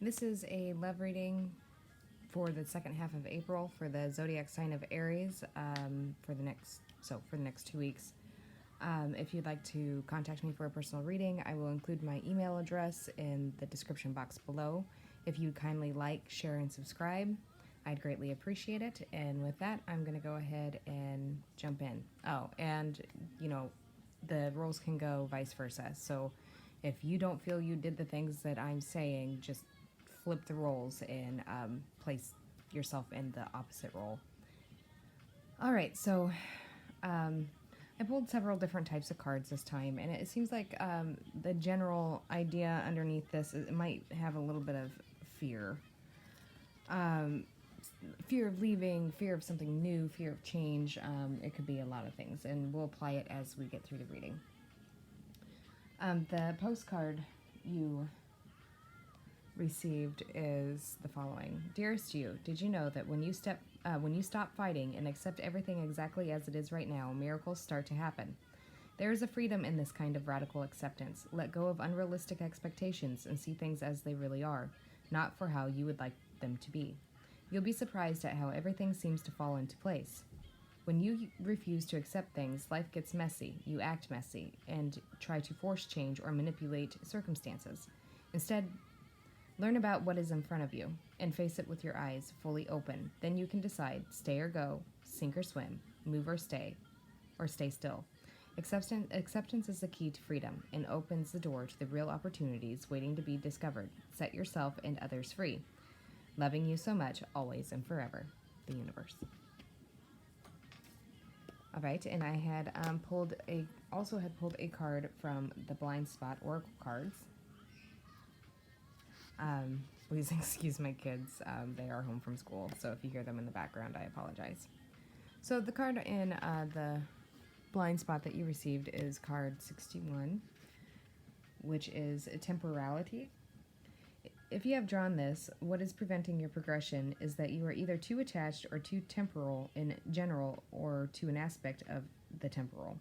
This is a love reading for the second half of April for the zodiac sign of Aries for the next 2 weeks. If you'd like to contact me for a personal reading, I will include my email address in the description box below. If you'd kindly like, share, and subscribe, I'd greatly appreciate it. And with that, I'm going to go ahead and jump in. Oh, and the roles can go vice versa. So if you don't feel you did the things that I'm saying, just flip the roles and place yourself in the opposite role. All right, so I pulled several different types of cards this time, and it seems like the general idea underneath this is it might have a little bit of fear. Fear of leaving, fear of something new, fear of change. It could be a lot of things, and we'll apply it as we get through the reading. The postcard you received is the following. Dearest you, did you know that when you stop fighting and accept everything exactly as it is right now, miracles start to happen? There is a freedom in this kind of radical acceptance. Let go of unrealistic expectations and see things as they really are, not for how you would like them to be. You'll be surprised at how everything seems to fall into place. When you refuse to accept things, life gets messy, you act messy, and try to force change or manipulate circumstances. Instead, learn about what is in front of you and face it with your eyes fully open. Then you can decide, stay or go, sink or swim, move or stay still. Acceptance is the key to freedom and opens the door to the real opportunities waiting to be discovered. Set yourself and others free. Loving you so much, always and forever. The universe. All right, and I had pulled a card from the Blind Spot Oracle cards. Please excuse my kids. They are home from school, so if you hear them in the background, I apologize. So the card in the blind spot that you received is card 61, which is temporality. If you have drawn this, what is preventing your progression is that you are either too attached or too temporal in general or to an aspect of the temporal.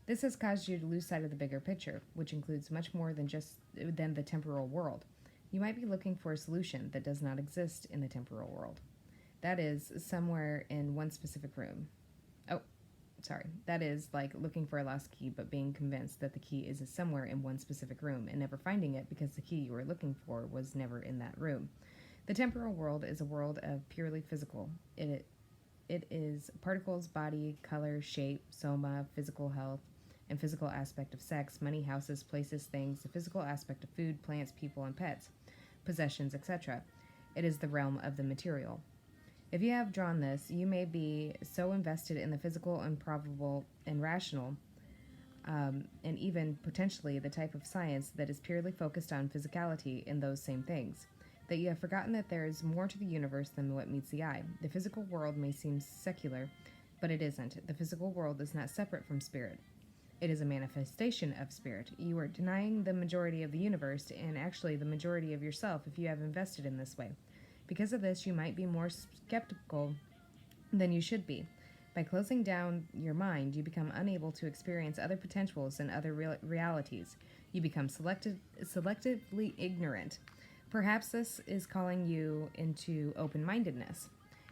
This has caused you to lose sight of the bigger picture, which includes much more than the temporal world. You might be looking for a solution that does not exist in the temporal world. That is somewhere in one specific room. That is like looking for a lost key, but being convinced that the key is somewhere in one specific room and never finding it because the key you were looking for was never in that room. The temporal world is a world of purely physical. It is particles, body, color, shape, soma, physical health, and physical aspect of sex, money, houses, places, things, the physical aspect of food, plants, people, and pets, possessions, etc. It is the realm of the material. If you have drawn this, you may be so invested in the physical, improbable, and rational, and even potentially the type of science that is purely focused on physicality in those same things, that you have forgotten that there is more to the universe than what meets the eye. The physical world may seem secular, but it isn't. The physical world is not separate from spirit. It is a manifestation of spirit. You are denying the majority of the universe and actually the majority of yourself if you have invested in this way. Because of this, you might be more skeptical than you should be. By closing down your mind, you become unable to experience other potentials and other realities. You become selectively ignorant. Perhaps this is calling you into open-mindedness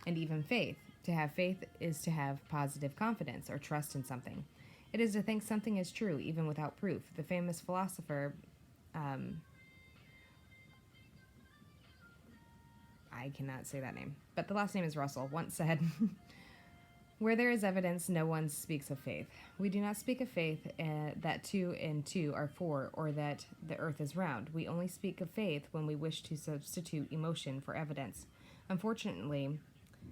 and even faith. To have faith is to have positive confidence or trust in something. It is to think something is true even without proof. The famous philosopher I cannot say that name, but the last name is Russell, once said, where there is evidence, no one speaks of faith. We do not speak of faith that 2 and 2 are 4 or that the earth is round. We only speak of faith when we wish to substitute emotion for evidence. Unfortunately,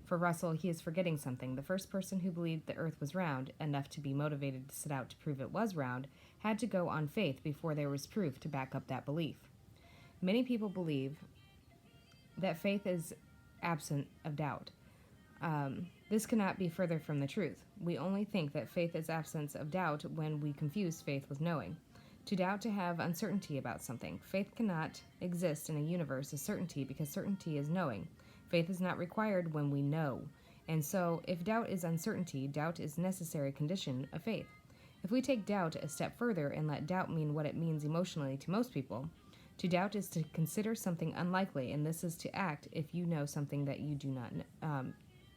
for Russell, he is forgetting something. The first person who believed the earth was round enough to be motivated to set out to prove it was round had to go on faith before there was proof to back up that belief. Many people believe that faith is absent of doubt. This cannot be further from the truth. We only think that faith is absence of doubt when we confuse faith with knowing. To doubt to have uncertainty about something. Faith cannot exist in a universe of certainty because certainty is knowing. Faith is not required when we know. And so, if doubt is uncertainty, doubt is a necessary condition of faith. If we take doubt a step further and let doubt mean what it means emotionally to most people, To doubt is to consider something unlikely, and this is to act if you know something that you do not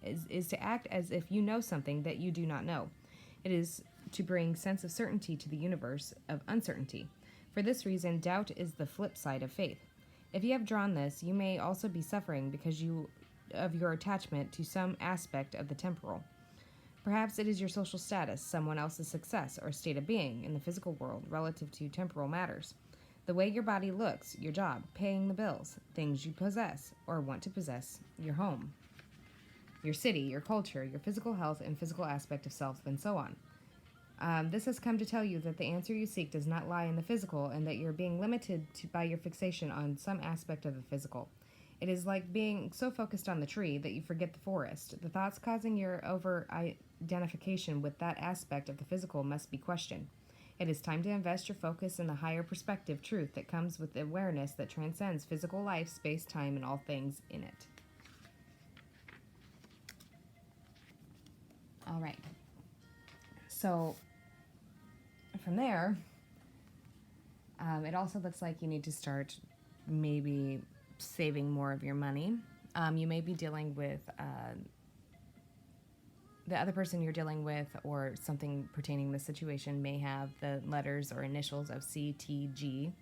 is to act as if you know something that you do not know. It is to bring sense of certainty to the universe of uncertainty. For this reason, doubt is the flip side of faith. If you have drawn this, you may also be suffering because of your attachment to some aspect of the temporal. Perhaps it is your social status, someone else's success, or state of being in the physical world relative to temporal matters. The way your body looks, your job, paying the bills, things you possess or want to possess, your home, your city, your culture, your physical health and physical aspect of self, and so on. This has come to tell you that the answer you seek does not lie in the physical and that you're being limited by your fixation on some aspect of the physical. It is like being so focused on the tree that you forget the forest. The thoughts causing your over-identification with that aspect of the physical must be questioned. It is time to invest your focus in the higher perspective truth that comes with the awareness that transcends physical life, space, time, and all things in it. All right. So from there, it also looks like you need to start maybe saving more of your money. You may be dealing with the other person you're dealing with, or something pertaining to the situation may have the letters or initials of C, T, G,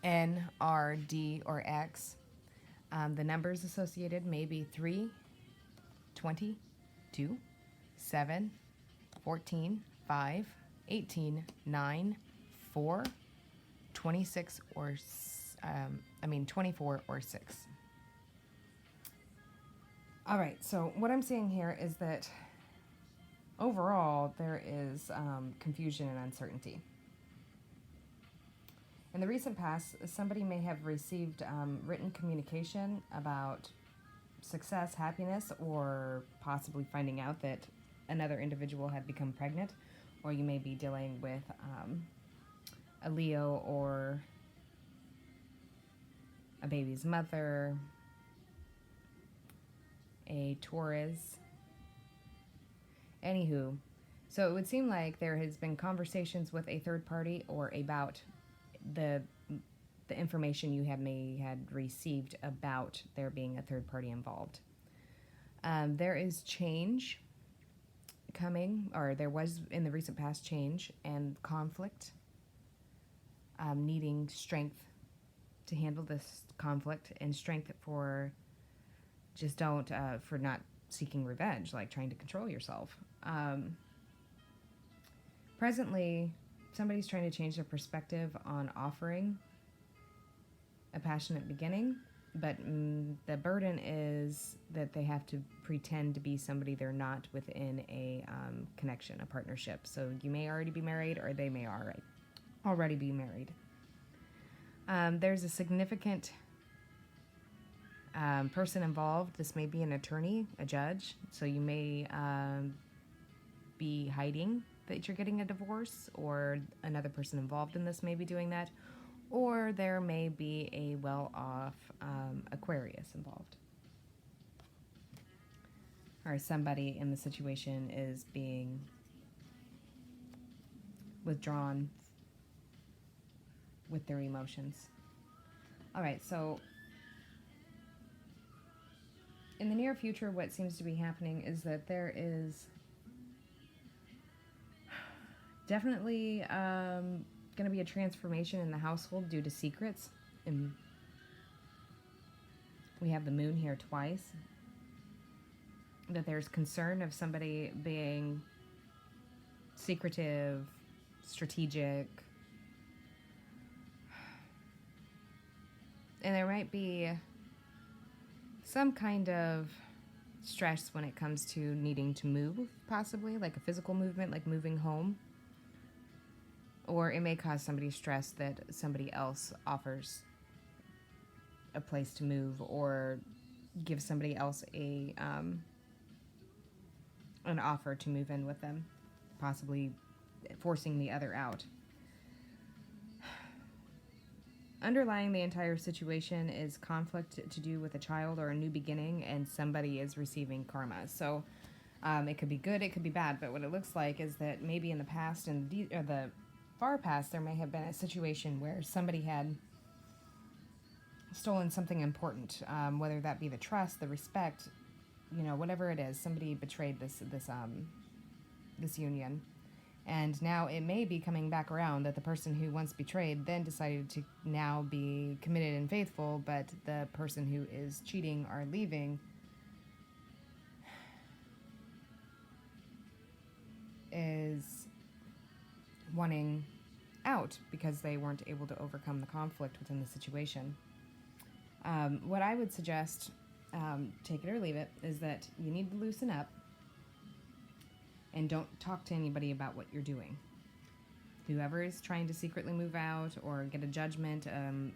N, R, D, or X. The numbers associated may be 3, 20, 2, 7, 14, 5, 18, 9, 4, 26, or 24 or 6. All right, so what I'm seeing here is that overall there is confusion and uncertainty. In the recent past, somebody may have received written communication about success, happiness, or possibly finding out that another individual had become pregnant, or you may be dealing with a Leo or a baby's mother, a Taurus. Anywho, so it would seem like there has been conversations with a third party or about the information you may had received about there being a third party involved. There is change coming, or there was in the recent past change and conflict, needing strength to handle this conflict and strength for just for not seeking revenge, like trying to control yourself. Presently, somebody's trying to change their perspective on offering a passionate beginning, but the burden is that they have to pretend to be somebody they're not within a connection, a partnership. So you may already be married, or they may already be married. There's a significant person involved. This may be an attorney, a judge, so you may be hiding that you're getting a divorce, or another person involved in this may be doing that, or there may be a well-off Aquarius involved, or somebody in the situation is being withdrawn with their emotions. All right, so in the near future, what seems to be happening is that there is definitely going to be a transformation in the household due to secrets. And we have the moon here twice. That there's concern of somebody being secretive, strategic. And there might be some kind of stress when it comes to needing to move, possibly, like a physical movement, like moving home. Or it may cause somebody stress that somebody else offers a place to move, or give somebody else an offer to move in with them, possibly forcing the other out. Underlying the entire situation is conflict to do with a child or a new beginning, and somebody is receiving karma. So it could be good, it could be bad, but what it looks like is that maybe in the past, the far past, there may have been a situation where somebody had stolen something important, whether that be the trust, the respect, you know, whatever it is. Somebody betrayed this union, and now it may be coming back around that the person who once betrayed then decided to now be committed and faithful, but the person who is cheating or leaving is wanting out because they weren't able to overcome the conflict within the situation. What I would suggest, take it or leave it, is that you need to loosen up and don't talk to anybody about what you're doing. Whoever is trying to secretly move out or get a judgment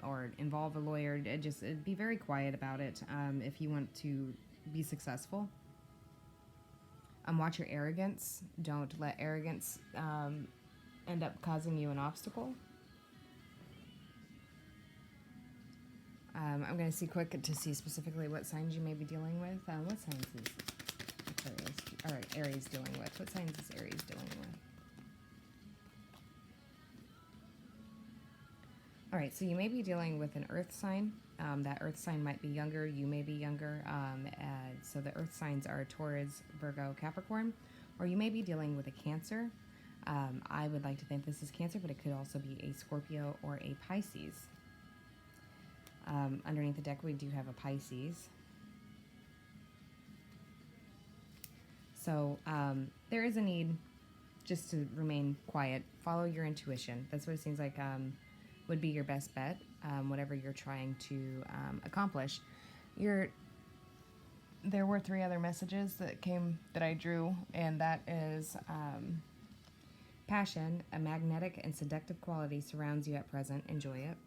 or involve a lawyer, just be very quiet about it if you want to be successful. Watch your arrogance. Don't let arrogance end up causing you an obstacle. I'm going to see quick to see specifically what signs you may be dealing with. What signs is Aries dealing with? What signs is Aries dealing with? All right, so you may be dealing with an earth sign. That earth sign might be younger. You may be younger. So the earth signs are Taurus, Virgo, Capricorn. Or you may be dealing with a Cancer. I would like to think this is Cancer, but it could also be a Scorpio or a Pisces. Underneath the deck, we do have a Pisces. So there is a need just to remain quiet. Follow your intuition. That's what it seems like would be your best bet, whatever you're trying to accomplish. There were 3 other messages that I drew, and that is passion, a magnetic and seductive quality surrounds you at present. Enjoy it.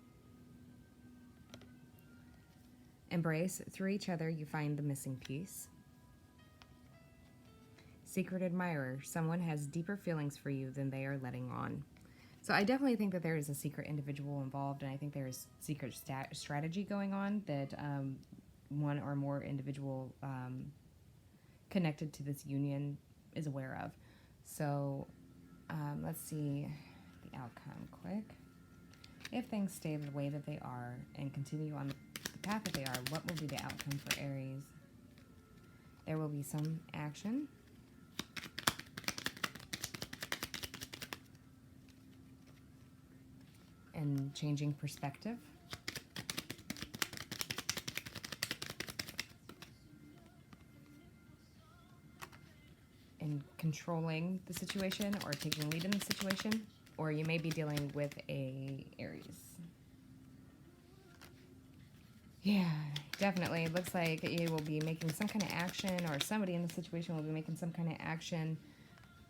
Embrace, through each other you find the missing piece. Secret admirer, someone has deeper feelings for you than they are letting on. So I definitely think that there is a secret individual involved, and I think there is secret strategy going on that one or more individual connected to this union is aware of. So let's see the outcome quick. If things stay the way that they are and continue on the path that they are, what will be the outcome for Aries? There will be some action. And changing perspective. And controlling the situation or taking lead in the situation. Or you may be dealing with a Aries. Yeah, definitely. It looks like you will be making some kind of action, or somebody in the situation will be making some kind of action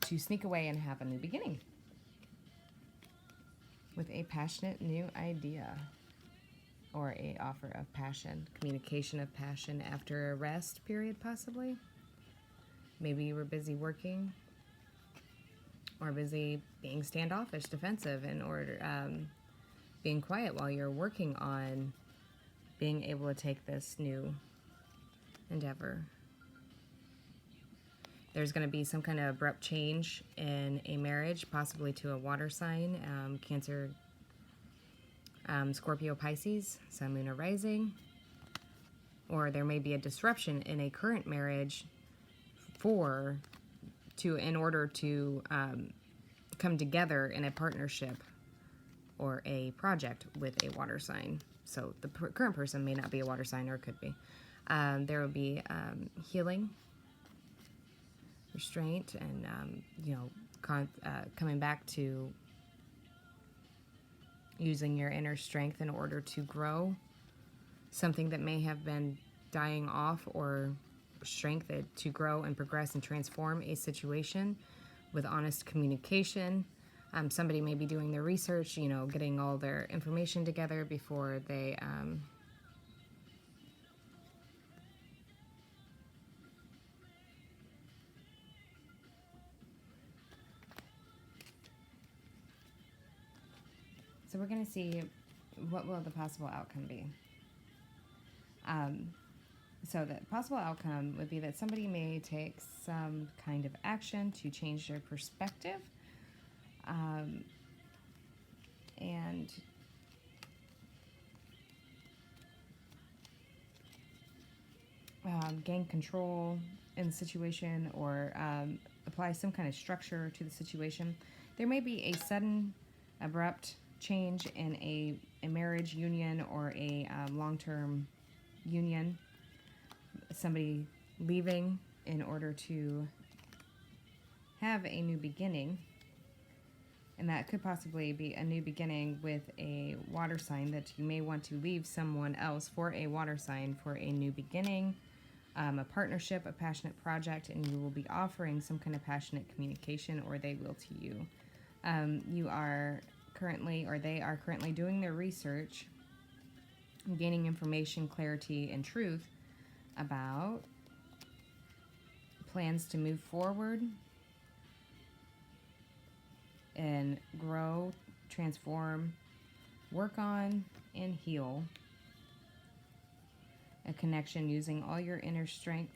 to sneak away and have a new beginning. With a passionate new idea. Or a offer of passion. Communication of passion after a rest period, possibly. Maybe you were busy working. Or busy being standoffish, defensive, in order being quiet while you're working on being able to take this new endeavor. There's going to be some kind of abrupt change in a marriage, possibly to a water sign, Cancer, Scorpio, Pisces, Sun, Moon, or Rising. Or there may be a disruption in a current marriage in order to come together in a partnership or a project with a water sign. So the current person may not be a water sign, or could be. There will be healing, restraint, and coming back to using your inner strength in order to grow something that may have been dying off, or strength to grow and progress and transform a situation with honest communication. Somebody may be doing their research, getting all their information together before they so we're going to see what will the possible outcome be. So the possible outcome would be that somebody may take some kind of action to change their perspective. And gain control in the situation, or apply some kind of structure to the situation. There may be a sudden, abrupt change in a marriage union or a long-term union. Somebody leaving in order to have a new beginning. And that could possibly be a new beginning with a water sign, that you may want to leave someone else for a water sign for a new beginning, a partnership, a passionate project, and you will be offering some kind of passionate communication, or they will to you. You are currently, or they are currently doing their research, gaining information, clarity, and truth about plans to move forward and grow, transform, work on, and heal a connection using all your inner strength.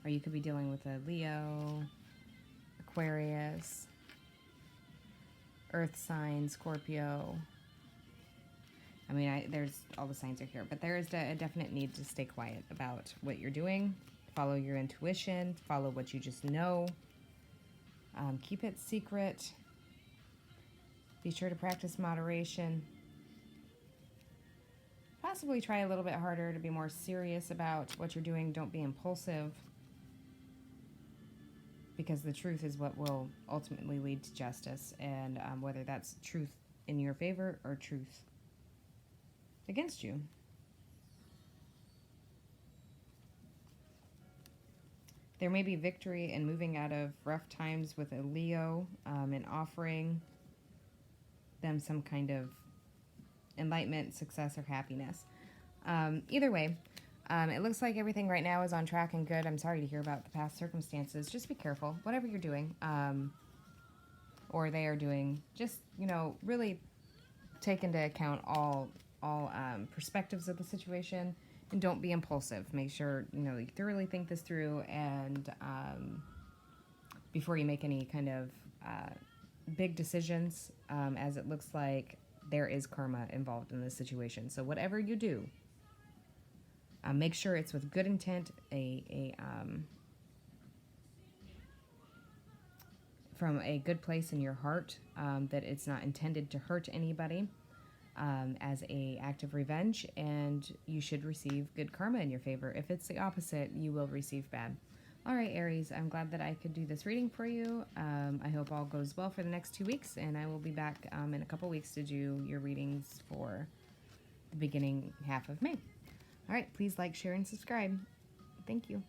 Or you could be dealing with a Leo, Aquarius, Earth sign, Scorpio. I mean, there's all the signs are here, but there is a definite need to stay quiet about what you're doing. Follow your intuition. Follow what you just know. Keep it secret. Be sure to practice moderation. Possibly try a little bit harder to be more serious about what you're doing. Don't be impulsive, because the truth is what will ultimately lead to justice, and whether that's truth in your favor or truth against you. There may be victory in moving out of rough times with a Leo, and offering them some kind of enlightenment, success, or happiness. Either way, it looks like everything right now is on track and good. I'm sorry to hear about the past circumstances. Just be careful, whatever you're doing, or they are doing. Just, really take into account all perspectives of the situation, and don't be impulsive. Make sure, you thoroughly think this through, and before you make any kind of big decisions, as it looks like there is karma involved in this situation. So whatever you do, make sure it's with good intent, from a good place in your heart, that it's not intended to hurt anybody, as a act of revenge, and you should receive good karma in your favor. If it's the opposite, you will receive bad. All right, Aries, I'm glad that I could do this reading for you. I hope all goes well for the next 2 weeks, and I will be back in a couple weeks to do your readings for the beginning half of May. All right, please like, share, and subscribe. Thank you.